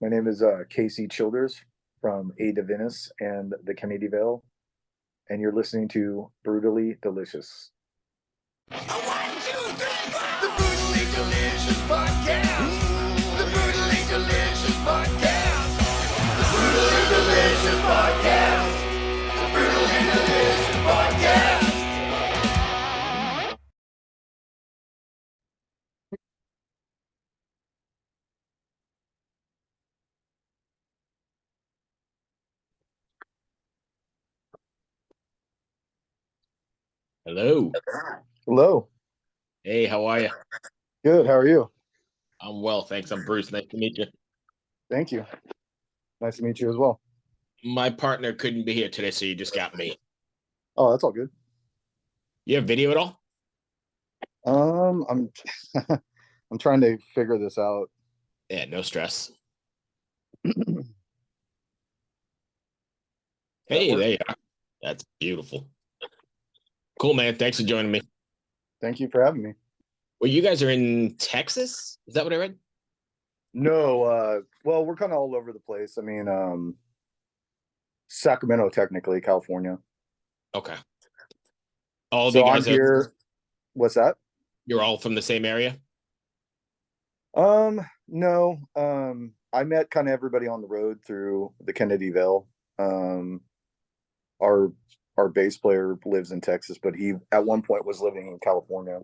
My name is Casey Childers from A Divinis and the Kennedy Vale, and you're listening to Brutally Delicious. One, two, three, four. The Brutally Delicious Podcast. The Brutally Delicious Podcast. The Brutally Delicious Podcast. The Brutally Delicious Podcast. Hello. Hello. Hey, how are you? Good. How are you? I'm well, thanks. I'm Bruce. Nice to meet you. Thank you. Nice to meet you as well. My partner couldn't be here today, so you just got me. Oh, that's all good. You have video at all? I'm I'm trying to figure this out. Yeah, no stress. Hey, there you are. That's beautiful. Cool, man. Thanks for joining me. Thank you for having me. Well, you guys are in Texas? Is that what I read? No, well, we're kind of all over the place. I mean, Sacramento, technically, California. Okay. All of So you I'm guys are, here. What's that? you're all from the same area? No. I met kind of everybody on the road through the Kennedy Vale. Um, our our bass player lives in Texas, but he at one point was living in California.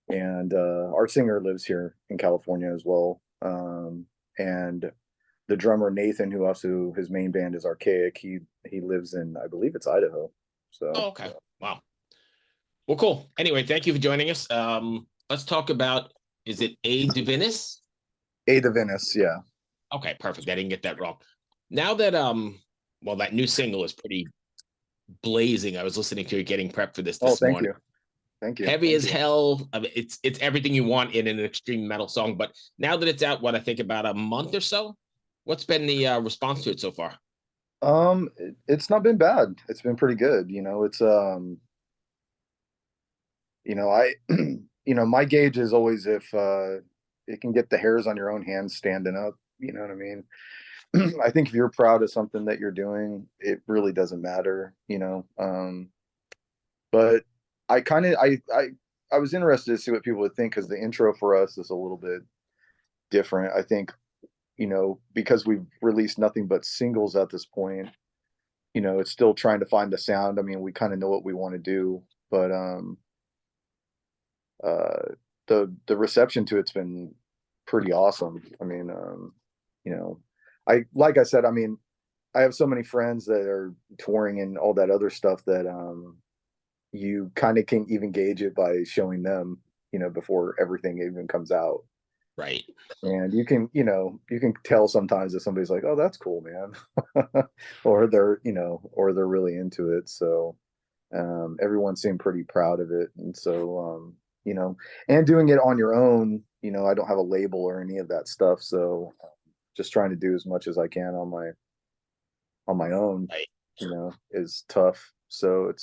And our singer lives here in California as well. And the drummer Nathan, who also his main band is Archaic, he lives in, I believe it's Idaho. Oh, So okay. Wow. Well, cool. Anyway, thank you for joining us. Let's talk about, is it A Divinis? A Divinis, yeah. Okay, perfect. I didn't get that wrong. Now that well, that new single is pretty blazing. I was listening to it getting prepped for this Oh, thank morning. you. Thank you. Heavy Thank as you. hell. I mean, it's everything you want in an extreme metal song. But now that it's out, what I think about a month or so, what's been the response to it so far? It's not been bad. It's been pretty good. It's I my gauge is always if it can get the hairs on your own hands standing up, you know what I mean? I think if you're proud of something that you're doing, it really doesn't matter, you know. But I kind of I was interested to see what people would think because the intro for us is a little bit different. I think, because we've released nothing but singles at this point, it's still trying to find the sound. I mean, we kind of know what we want to do, but the reception to it's been pretty awesome. I mean, you know, like I said, I mean, I have so many friends that are touring and all that other stuff that you kind of can even gauge it by showing them, before everything even comes out. Right. And you can tell sometimes that somebody's like, oh, that's cool, man. or they're really into it. So everyone seemed pretty proud of it. And so, and doing it on your own, I don't have a label or any of that stuff. So just trying to do as much as I can on my own, Right. is tough. So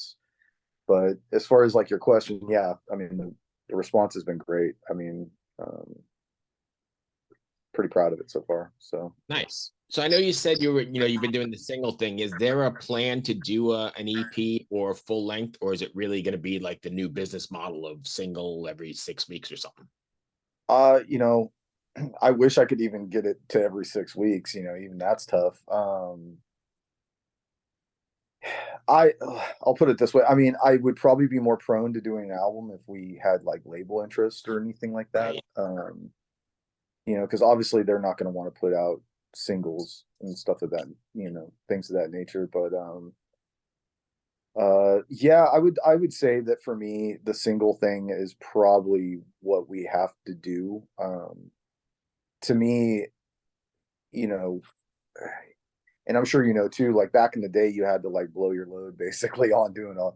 but as far as like your question, yeah, I mean, the response has been great. I mean, pretty proud of it so far. So Nice. So I know you said you've been doing the single thing. Is there a plan to do an EP or full length, or is it really going to be like the new business model of single every 6 weeks or something? uh, you know, I wish I could even get it to every 6 weeks, even that's tough. I'll put it this way. I mean, I would probably be more prone to doing an album if we had like label interest or anything like that. Right. Because obviously they're not going to want to put out singles and stuff of that, things of that nature. But yeah, I would say that for me, the single thing is probably what we have to do. To me, you know, and I'm sure too, like back in the day, you had to like blow your load basically on doing a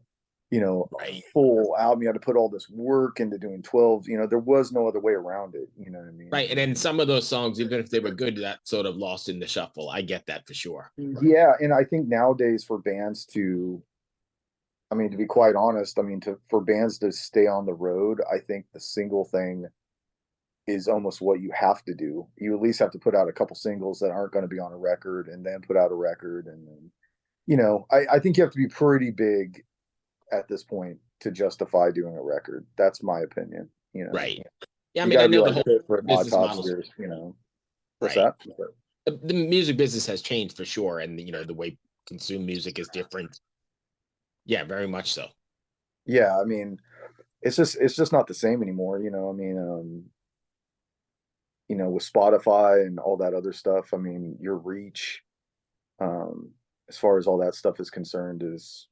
Right. full album. You had to put all this work into doing 12. There was no other way around it. You know what I mean? Right. And then some of those songs, even if they were good, that sort of lost in the shuffle. I get that for sure. Yeah, and I think nowadays for bands I mean, to be quite honest, I mean, for bands to stay on the road, I think the single thing is almost what you have to do. You at least have to put out a couple singles that aren't going to be on a record, and then put out a record, and then I think you have to be pretty big at this point to justify doing a record. That's my opinion. Right. Yeah, I You mean, got I to be know the like whole Fit for Hot business Tops models. years. What's Right. that? The music business has changed for sure, and the way consume music is different. Yeah, very much so. Yeah, I mean, it's just not the same anymore. With Spotify and all that other stuff. I mean, your reach, um, as far as all that stuff is concerned, is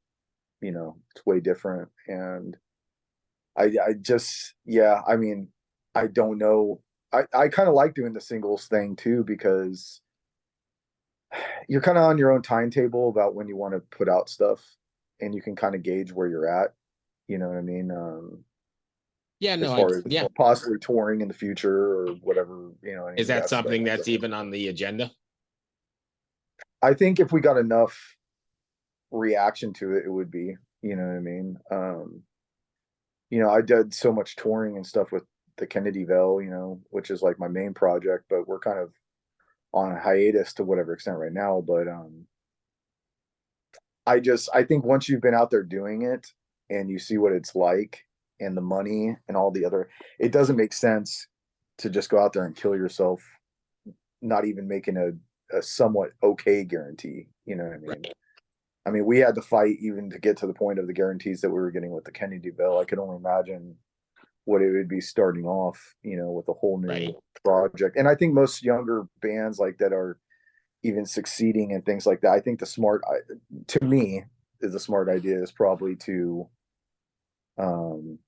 it's way different. And I just, yeah, I mean, I don't know. I kind of like doing the singles thing too, because you're kind of on your own timetable about when you want to put out stuff, and you can kind of gauge where you're at. You know what I mean? Yeah, As no, far as yeah. possibly touring in the future or whatever, any Is of that that stuff. something that's even on the agenda? I think if we got enough reaction to it, it would be. You know what I mean? I did so much touring and stuff with the Kennedyville, which is like my main project, but we're kind of on a hiatus to whatever extent right now. But I think once you've been out there doing it and you see what it's like, and the money and all the other, it doesn't make sense to just go out there and kill yourself, not even making a somewhat okay guarantee. You know what I mean? Right. I mean, we had to fight even to get to the point of the guarantees that we were getting with the Kennedyville. I could only imagine what it would be starting off, with a whole Right. new project. And I think most younger bands like that are even succeeding and things like that. I think to me, is a smart idea is probably to um,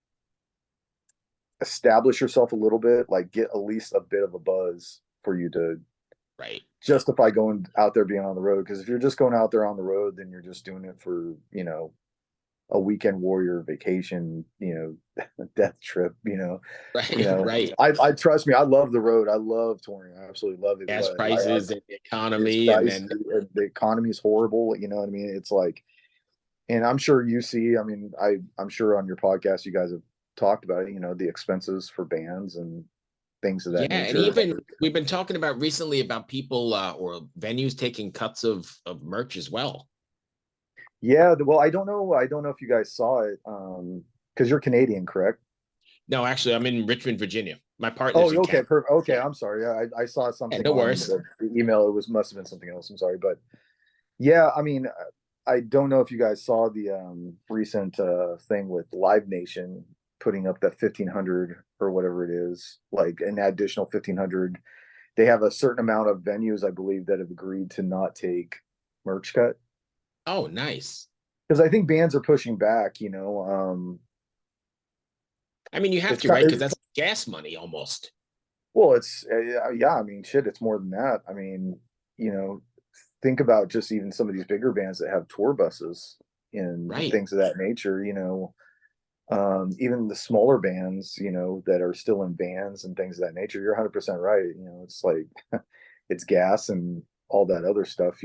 establish yourself a little bit, like get at least a bit of a buzz for you to Right. justify going out there being on the road. Because if you're just going out there on the road, then you're just doing it for a weekend warrior vacation, death trip, Right. Right. I trust me, I love the road. I love touring. I absolutely love it, Gas but prices and the it's economy, and priced. then The economy is horrible. You know what I mean? It's like, and I'm sure you see, I mean, I'm sure on your podcast, you guys have talked about it, the expenses for bands and things of yeah, that and nature. even we've been talking about recently about people or venues taking cuts of merch as well. Yeah. Well, I don't know. I don't know if you guys saw it. Cause you're Canadian, correct? No, actually, I'm in Richmond, Virginia. My partner's Oh, in okay. Canada. Okay. Yeah. I'm sorry. I saw Yeah, something no on worries. the email. It must've been something else. I'm sorry. But yeah, I mean, I don't know if you guys saw the recent thing with Live Nation putting up that 1,500 or whatever it is, like an additional 1,500. They have a certain amount of venues, I believe, that have agreed to not take merch cut, Oh, nice. because I think bands are pushing back. I mean, you have It's to, kind right? Because of, that's gas money almost. well, it's yeah. I mean, shit, it's more than that. I mean, you know, think about just even some of these bigger bands that have tour buses and Right. things of that nature. Even the smaller bands, that are still in bands and things of that nature. You're 100% right. It's like it's gas and all that other stuff.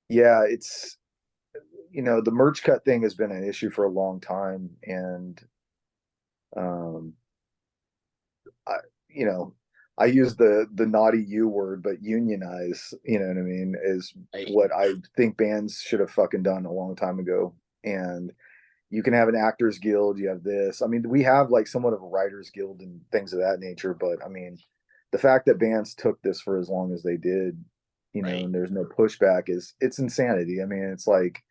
Yeah, the merch cut thing has been an issue for a long time, and um, I, you know, I use the naughty U word, but unionize, you know what I mean, is Right. what I think bands should have fucking done a long time ago. And you can have an actors guild, you have this. I mean, we have like somewhat of a writers guild and things of that nature, but I mean, the fact that bands took this for as long as they did, Right. and there's no pushback, it's insanity. I mean, it's like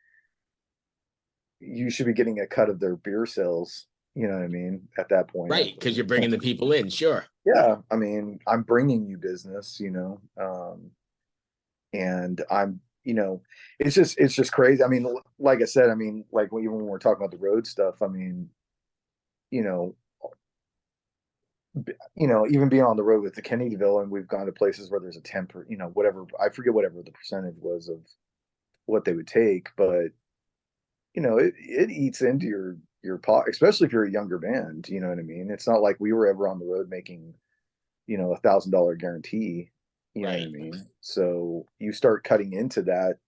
you should be getting a cut of their beer sales, you know what I mean, at that point. Right. Because you're bringing the people in. Sure. Yeah, I mean, I'm bringing you business, and it's just crazy. I mean, like I said, I mean, like when we're talking about the road stuff, I mean, you know, even being on the road with the Kennedyville, and we've gone to places where there's a 10 whatever, I forget whatever the percentage was of what they would take, but it eats into your pot, especially if you're a younger band. You know what I mean? It's not like we were ever on the road making $1,000 guarantee. You know what I Right. mean? So you start cutting into that,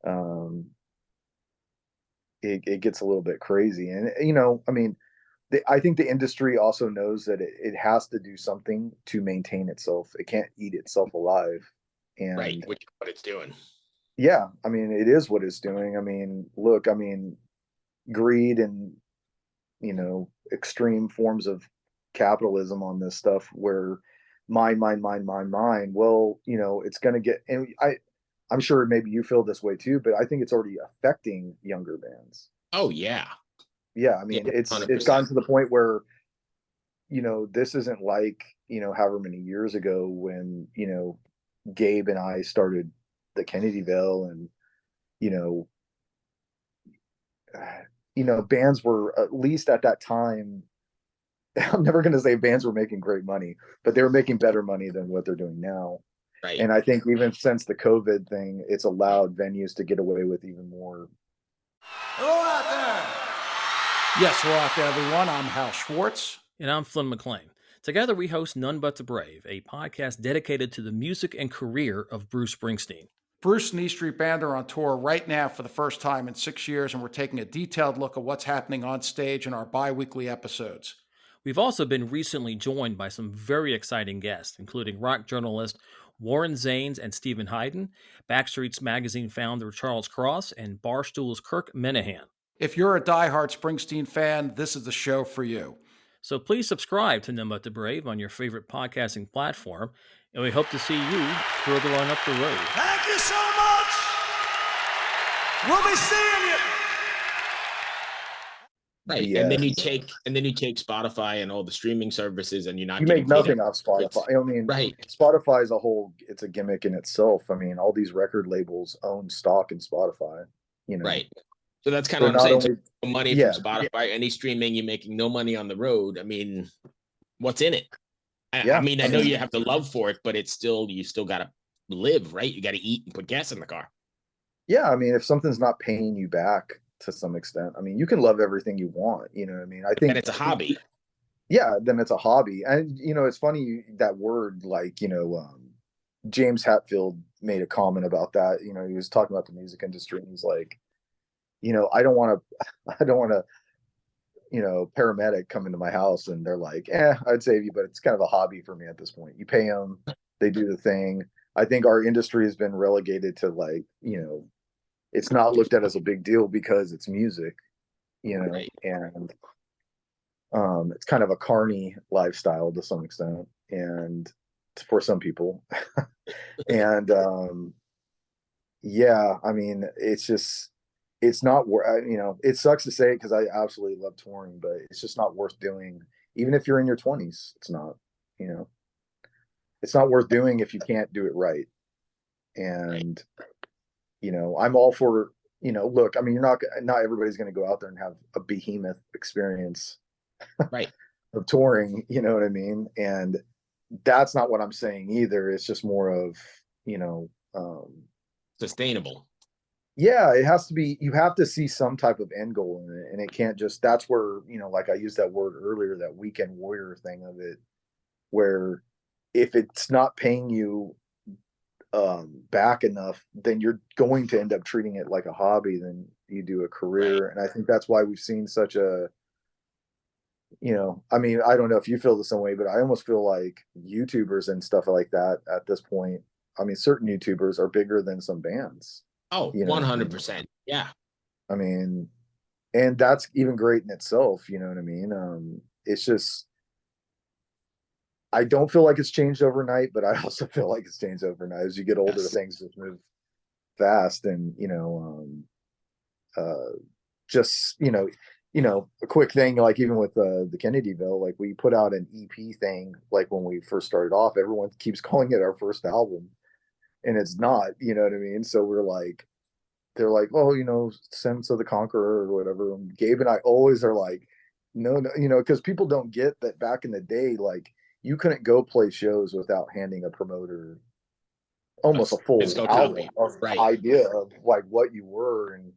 um, it gets a little bit crazy. And I mean, I think the industry also knows that it has to do something to maintain itself. It can't eat itself alive. Right, And which is what it's doing. yeah, I mean, it is what it's doing. I mean, look, I mean, greed and, extreme forms of capitalism on this stuff where mine, mine, mine, mine, mine. Well, it's going to get, and I'm sure maybe you feel this way too, but I think it's already affecting younger bands. Oh yeah. Yeah. I Yeah, mean, it's 100%. gotten to the point where, this isn't like, however many years ago when, Gabe and I started the Kennedyville and, you know, bands were at least at that time. I'm never going to say bands were making great money, but they were making better money than what they're doing now. Right. And I think even since the COVID thing, it's allowed venues to get away with even more. Hello out there. Yes, hello out there, everyone. I'm Hal Schwartz. And I'm Flynn McLean. Together we host None But the Brave, a podcast dedicated to the music and career of Bruce Springsteen. Bruce and E Street Band are on tour right now for the first time in 6 years, and we're taking a detailed look at what's happening on stage in our bi-weekly episodes. We've also been recently joined by some very exciting guests, including rock journalist Warren Zanes and Stephen Hayden, Backstreet's Magazine founder Charles Cross, and Barstool's Kirk Minahan. If you're a diehard Springsteen fan, this is the show for you. So please subscribe to None But the Brave on your favorite podcasting platform, and we hope to see you further on up the road. Thank you so much. We'll be seeing you. Right. The, And then you take Spotify and all the streaming services and you're not you getting make nothing paid. off Spotify. I mean, Right. Spotify is it's a gimmick in itself. I mean, all these record labels own stock in Spotify, Right. So that's kind So of what I'm not saying. only, So money yeah, from Spotify, any streaming, you're making no money on the road. I mean, what's in it? Yeah, I mean, I I know mean- you have the love for it, but you still got to live, right? You got to eat and put gas in the car. yeah, I mean, if something's not paying you back to some extent, I mean, you can love everything you want, you know what I mean? I think And it's a hobby. Yeah, then it's a hobby. And it's funny that word, like, James Hetfield made a comment about that. He was talking about the music industry and he's like, I don't want to I don't want to, paramedic come into my house and they're like, I'd save you, but it's kind of a hobby for me at this point. You pay them, they do the thing. I think our industry has been relegated to, like, it's not looked at as a big deal because it's music, Right. and it's kind of a carny lifestyle to some extent, and for some people. And yeah, I mean, it's not worth, it sucks to say it because I absolutely love touring, but it's just not worth doing. Even if you're in your 20s, it's not, it's not worth doing if you can't do it right. And I'm all for, look, I mean, not everybody's going to go out there and have a behemoth experience Right. of touring, you know what I mean? And that's not what I'm saying either. It's just more of, Sustainable. yeah, it has to be, you have to see some type of end goal in it. And it can't just, that's where, like I used that word earlier, that weekend warrior thing of it, where if it's not paying you back enough, then you're going to end up treating it like a hobby than you do a career. Right. And I think that's why we've seen such a, I mean, I don't know if you feel the same way, but I almost feel like YouTubers and stuff like that at this point, I mean, certain YouTubers are bigger than some bands. Oh, 100%. Yeah. I mean, and that's even great in itself, you know what I mean? It's just, I don't feel like it's changed overnight, but I also feel like it's changed overnight. As you get older, Yes. things just move fast, and just a quick thing, like even with the Kennedyville, like we put out an EP thing, like when we first started off, everyone keeps calling it our first album, and it's not, you know what I mean? So they're like, oh, Sense of the Conqueror or whatever. And Gabe and I always are like, no, because people don't get that back in the day, like you couldn't go play shows without handing a promoter almost a full Physical album copy. of Right. idea of like what you were. And,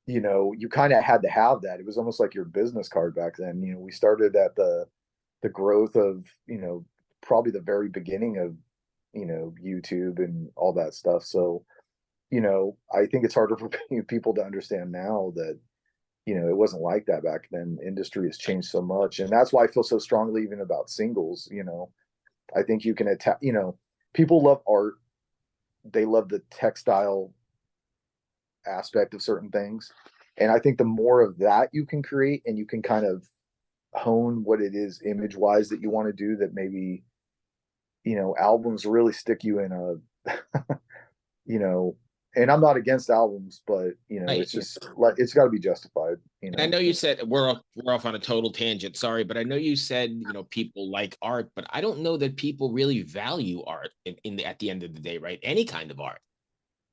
you kind of had to have that. It was almost like your business card back then. We started at the growth of, probably the very beginning of, YouTube and all that stuff. So, I think it's harder for people to understand now that, you know, it wasn't like that back then. Industry has changed so much. And that's why I feel so strongly even about singles, you know. I think you can attack, you know, people love art. They love the textile aspect of certain things. And I think the more of that you can create and you can kind of hone what it is image wise that you want to do, that maybe, you know, albums really stick you in a, you know, and I'm not against albums, but you know, it's just like, it's got to be justified, you And I know. know you said we're off on a total tangent. Sorry, but I know you said, you know, people like art, but I don't know that people really value art in the at the end of the day, right? Any kind of art.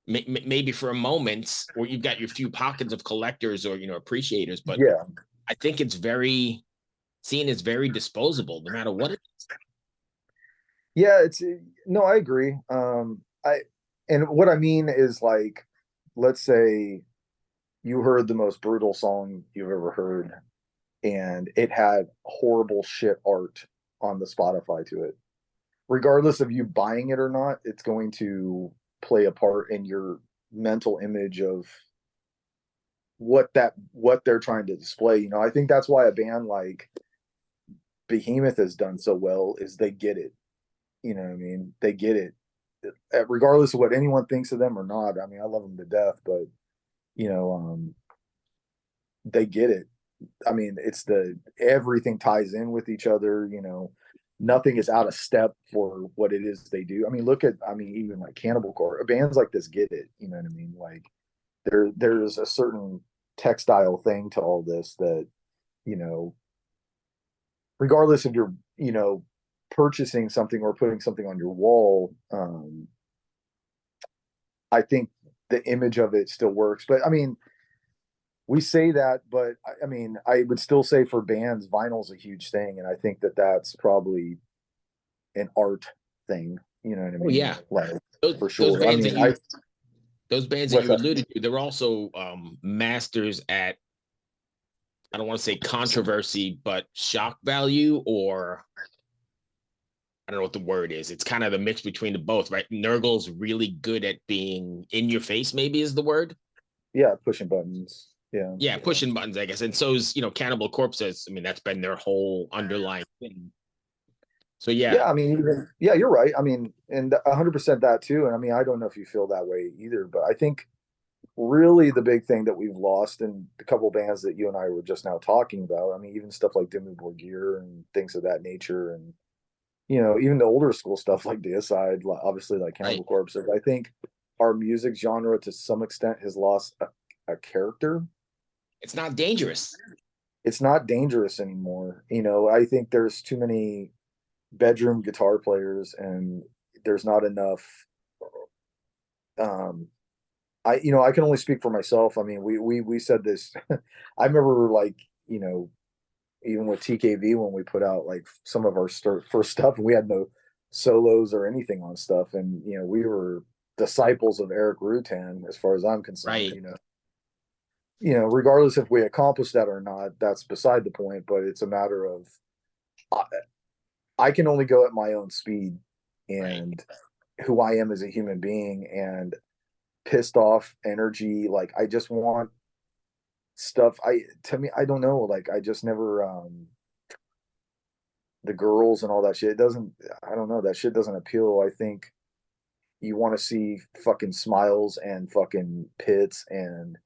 Maybe for a moment, or you've got your few pockets of collectors or, you know, appreciators, but Yeah. I think it's very seen as very disposable, no matter what it is. Yeah, it's no, I agree. And what I mean is like, let's say you heard the most brutal song you've ever heard, and it had horrible shit art on the Spotify to it. Regardless of you buying it or not, it's going to play a part in your mental image of what they're trying to display. You know, I think that's why a band like Behemoth has done so well, is they get it. You know what I mean? They get it. Regardless of what anyone thinks of them or not. I mean, I love them to death, but you know, they get it. I mean, it's the everything ties in with each other, you know. Nothing is out of step for what it is they do. I mean, look at, I mean, even like Cannibal Corpse, bands like this get it, you know what I mean? Like there's a certain textile thing to all this that, you know, regardless of your, you know, purchasing something or putting something on your wall, I think the image of it still works. But I mean, we say that, but I mean, I would still say for bands, vinyl's a huge thing, and I think that that's probably an art thing. You know what I Oh mean? yeah, Like for those sure. I bands that mean, I what's you that? alluded to, they're also masters at, I don't want to say controversy, but shock value, or I don't know what the word is. It's kind of the mix between the both, right? Nurgle's really good at being in your face, maybe is the word. Yeah, pushing buttons. Yeah, Yeah, pushing buttons, I guess. And so is, you know, Cannibal Corpse. I mean, that's been their whole underlying thing. So yeah, yeah. I mean, even yeah, you're right. I mean, and 100% that too. And I mean, I don't know if you feel that way either, but I think really the big thing that we've lost in a couple of bands that you and I were just now talking about. I mean, even stuff like Dimmu Borgir and things of that nature, and you know, even the older school stuff like Deicide, obviously like right. Cannibal Corpse. I think our music genre to some extent has lost a character. It's not dangerous. It's not dangerous anymore. You know, I think there's too many bedroom guitar players, and there's not enough. Um, you know, I can only speak for myself. I mean, we said this. I remember like, you know, even with TKV when we put out like some of our first stuff, and we had no solos or anything on stuff, and you know, we were disciples of Eric Rutan as far as I'm concerned. Right. You know, regardless if we accomplish that or not, that's beside the point. But it's a matter of I, I can only go at my own speed Right. and who I am as a human being, and pissed off energy. Like I just want stuff. To me, I don't know. Like I just never the girls and all that shit. It doesn't. I don't know. That shit doesn't appeal. I think you want to see fucking smiles and fucking pits and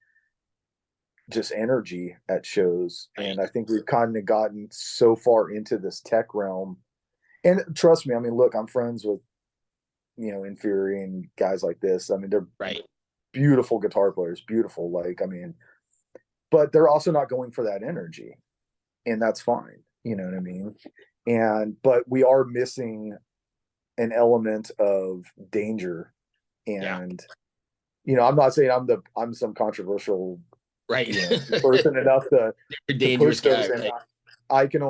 just energy at shows. Right. And I think we've kind of gotten so far into this tech realm. And trust me, I mean, look, I'm friends with, you know, Inferi and guys like this. I mean, they're Right. beautiful guitar players, beautiful. Like, I mean, but they're also not going for that energy, and that's fine. You know what I mean? And but we are missing an element of danger. Yeah. And you know, I'm not saying I'm some controversial, Right. you know, person enough to Dangerous push guy. those, and Right. I can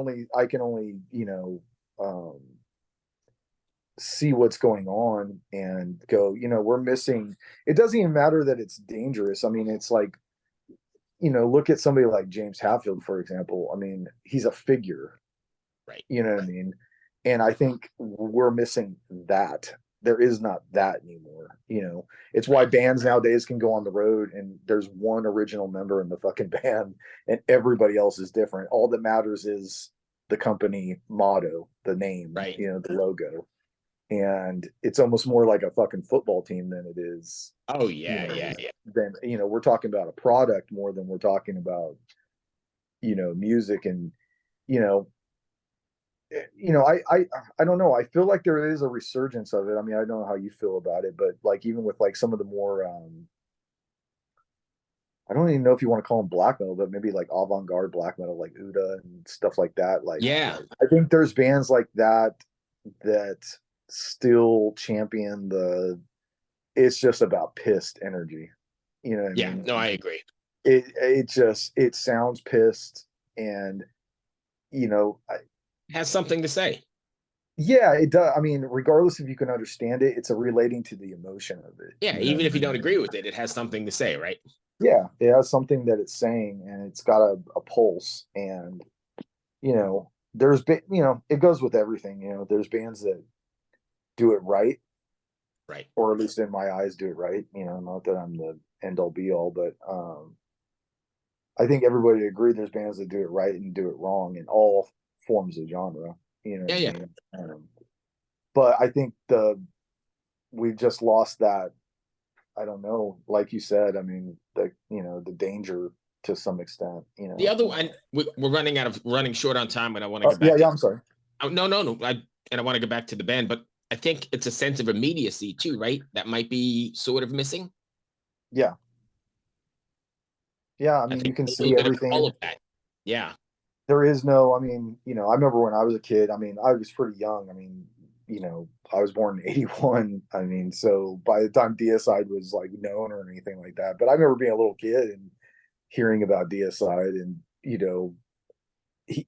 only you know, see what's going on and go, you know, we're missing. It doesn't even matter that it's dangerous. I mean, it's like, you know, look at somebody like James Hetfield, for example. I mean, he's a figure, Right. you know what I mean? And I think we're missing that. there is not that anymore. It's why bands nowadays can go on the road and there's one original member in the fucking band and everybody else is different. All that matters is the company motto, the name, Right. the logo. And it's almost more like a fucking football team than it is. Oh yeah, yeah. Then, we're talking about a product more than we're talking about, music. And, you know, I don't know. I feel like there is a resurgence of it. I mean, I don't know how you feel about it, but like even with like some of the more I don't even know if you want to call them black metal, but maybe like avant-garde black metal, like Uda and stuff like that. Like, Yeah. I think there's bands like that that still champion it's just about pissed energy. You know what I Yeah. mean? No, I agree. It sounds pissed, and I, It has something to say. yeah, it does. I mean, regardless if you can understand it, it's a relating to the emotion of it. Yeah, You know even what if I you don't mean? agree with it, it has something to say, right? Yeah, it has something that it's saying, and it's got a pulse. And there's been, it goes with everything. There's bands that do it right, Right. or at least in my eyes, do it right. Not that I'm the end all be all, but I think everybody agree there's bands that do it right and do it wrong in all forms of genre. You know what Yeah, I mean? But I think we've just lost that. I don't know, like you said. I mean, the danger to some extent. The other one, we're running short on time, and I want to Oh, get back. yeah, I'm sorry. Oh, no. I want to go back to the band, but I think it's a sense of immediacy too, right? That might be sort of missing. Yeah. Yeah, I I mean, you think can a little see bit of all everything. of that. Yeah. There is no, I mean, I remember when I was a kid. I mean, I was pretty young. I mean, I was born in 81. I mean, so by the time Deicide was like known or anything like that, but I remember being a little kid and hearing about Deicide. And he,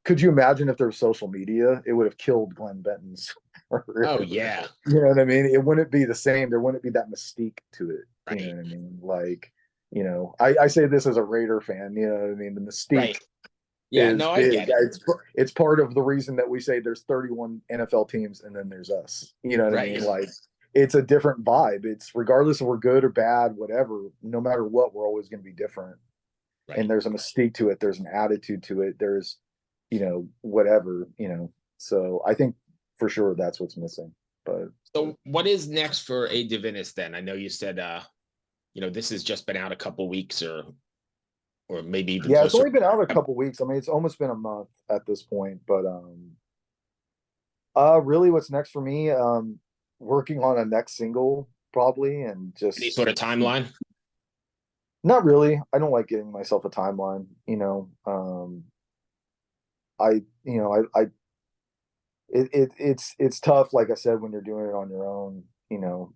could you imagine if there was social media? It would have killed Glenn Benton's Oh career. yeah. You know what I mean? It wouldn't be the same. There wouldn't be that mystique to it. You know Right. what I mean? Like, I say this as a Raider fan. You know what I mean? The mystique Right. Yeah. is No, I big. get it. It's part of the reason that we say there's 31 NFL teams and then there's us. You know what I Right. mean? Like, it's a different vibe. It's regardless if we're good or bad, whatever, no matter what, we're always going to be different. Right. And there's a mystique to it. There's an attitude to it. There's, whatever, so I think for sure that's what's missing. But so what is next for A Divinis then? I know you said this has just been out a couple weeks or maybe even yeah, it's closer. only been out a couple weeks. I mean, it's almost been a month at this point. But really, what's next for me? Working on a next single probably, and just Any sort of timeline? not really. I don't like giving myself a timeline. I you know I it's tough, like I said, when you're doing it on your own.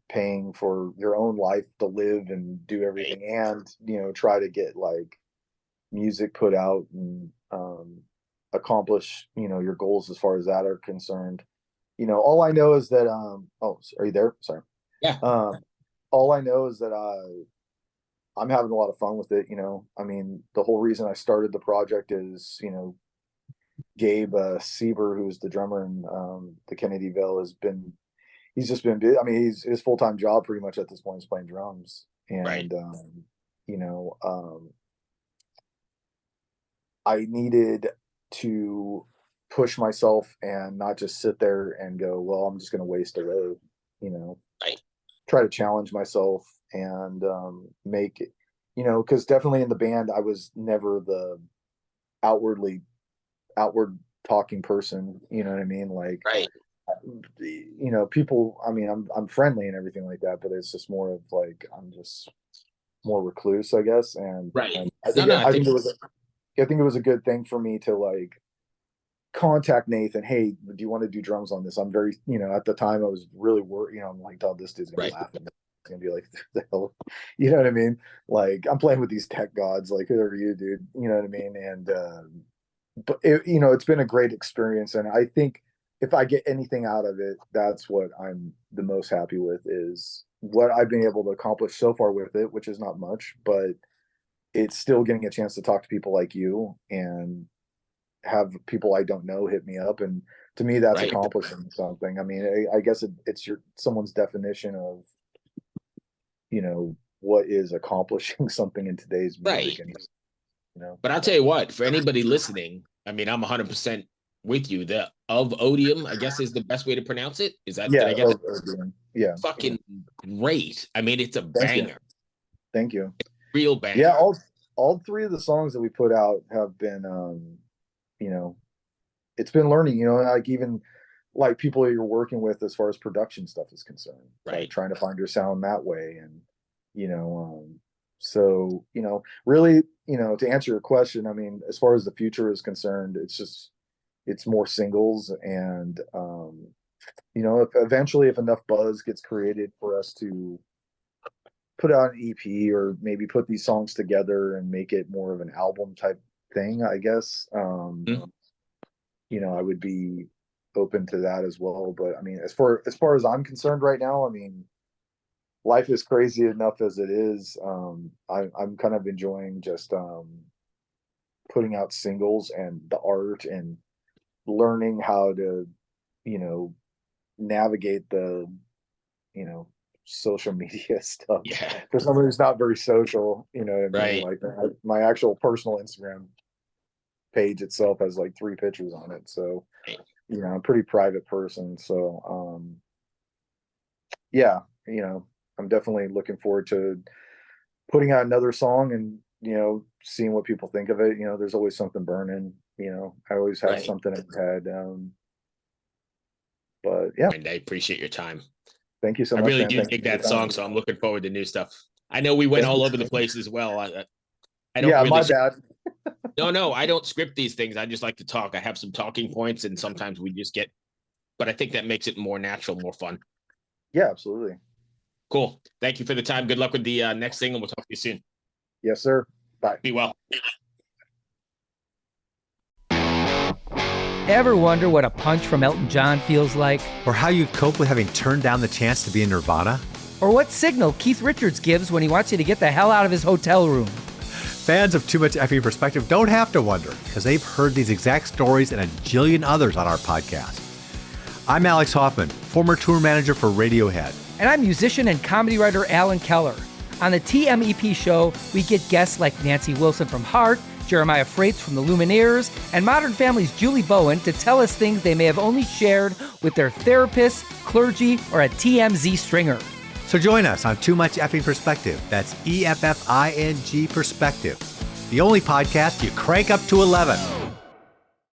Paying for your own life to live and do everything, and try to get like music put out and accomplish your goals as far as that are concerned. All I know is that oh, are you there? Sorry. Yeah. All I know is that I'm having a lot of fun with it. I mean, the whole reason I started the project is Gabe Sieber, who's the drummer in the Kennedyville, he's just been I mean, his full-time job pretty much at this point is playing drums. Right. And I needed to push myself and not just sit there and go, well, I'm just going to waste away, Right. try to challenge myself and make it, because definitely in the band, I was never the outward talking person. You know what I mean? Like, Right. People, I mean, I'm friendly and everything like that, but it's just more of like, I'm just more recluse, I guess. And Right. I think it was a good thing for me to like contact Nathan. Hey, do you want to do drums on this? I'm very, at the time I was really worried. I'm like, oh, this dude's gonna laugh at me. It's gonna be like, the hell, you know what I mean? Like, I'm playing with these tech gods. Like, who are you, dude? You know what I mean? And but it's been a great experience, and I think if I get anything out of it, that's what I'm the most happy with, is what I've been able to accomplish so far with it, which is not much, but it's still getting a chance to talk to people like you and have people I don't know hit me up and To me, that's Right. accomplishing something. I mean, I guess it's someone's definition of, what is accomplishing something in today's music. Right. And. But I'll tell you what, for anybody listening, I mean, I'm 100% with you. The of Odium, I guess, is the best way to pronounce it. Is that, did Yeah, I get it? yeah. Fucking great. I mean, it's a Thank you. banger. Thank you. Real banger. Yeah, all three of the songs that we put out have been, it's been learning, like even like people you're working with as far as production stuff is concerned, Right. like trying to find your sound that way. And, so, really, to answer your question, I mean, as far as the future is concerned, it's more singles and, if eventually if enough buzz gets created for us to put out an EP or maybe put these songs together and make it more of an album type thing, I guess, I would be open to that as well. But I mean, as far as I'm concerned right now, I mean, life is crazy enough as it is. I'm kind of enjoying just putting out singles and the art and learning how to, navigate the, social media stuff. Yeah. For someone who's not very social, what I mean? Right. Like my actual personal Instagram page itself has like 3 pictures on it. So, I'm a pretty private person. So, yeah, I'm definitely looking forward to putting out another song and, seeing what people think of it. There's always something burning, I always have Right. something in my head. But yeah, And I appreciate your time. thank you so I much. really man. do Thank dig you for that your time. song, so I'm looking forward to new stuff. I know we went Thank all you. over the place as well. I don't Yeah, really my bad. No, I don't script these things. I just like to talk. I have some talking points, and sometimes we just get, but I think that makes it more natural, more fun. Yeah, absolutely. Cool. Thank you for the time. Good luck with the next thing, and we'll talk to you soon. Yes, sir. Bye. Be well. Ever wonder what a punch from Elton John feels like? Or how you'd cope with having turned down the chance to be in Nirvana? Or what signal Keith Richards gives when he wants you to get the hell out of his hotel room? Fans of Too Much Effing Perspective don't have to wonder, because they've heard these exact stories and a jillion others on our podcast. I'm Alex Hoffman, former tour manager for Radiohead. And I'm musician and comedy writer Alan Keller. On the TMEP show, we get guests like Nancy Wilson from Heart, Jeremiah Freites from the Lumineers, and Modern Family's Julie Bowen to tell us things they may have only shared with their therapist, clergy, or a TMZ stringer. So join us on Too Much Effing Perspective. That's EFFING Perspective. The only podcast you crank up to 11.